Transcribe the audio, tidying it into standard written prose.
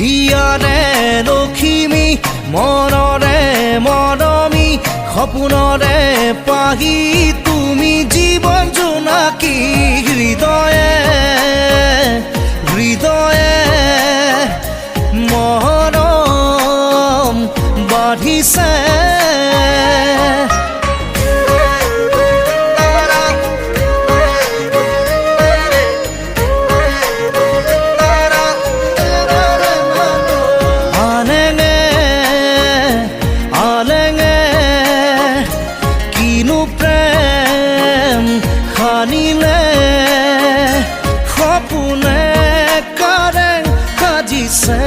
হিয়াৰে লখিমী মনৰে মৰমী সপোনৰে পাহি তুমি জীৱন জোনাকী হৃদয়ে হৃদয়ে মৰম বাঢ়িছে খানিলে সপোনে কাৰেং সাজিছে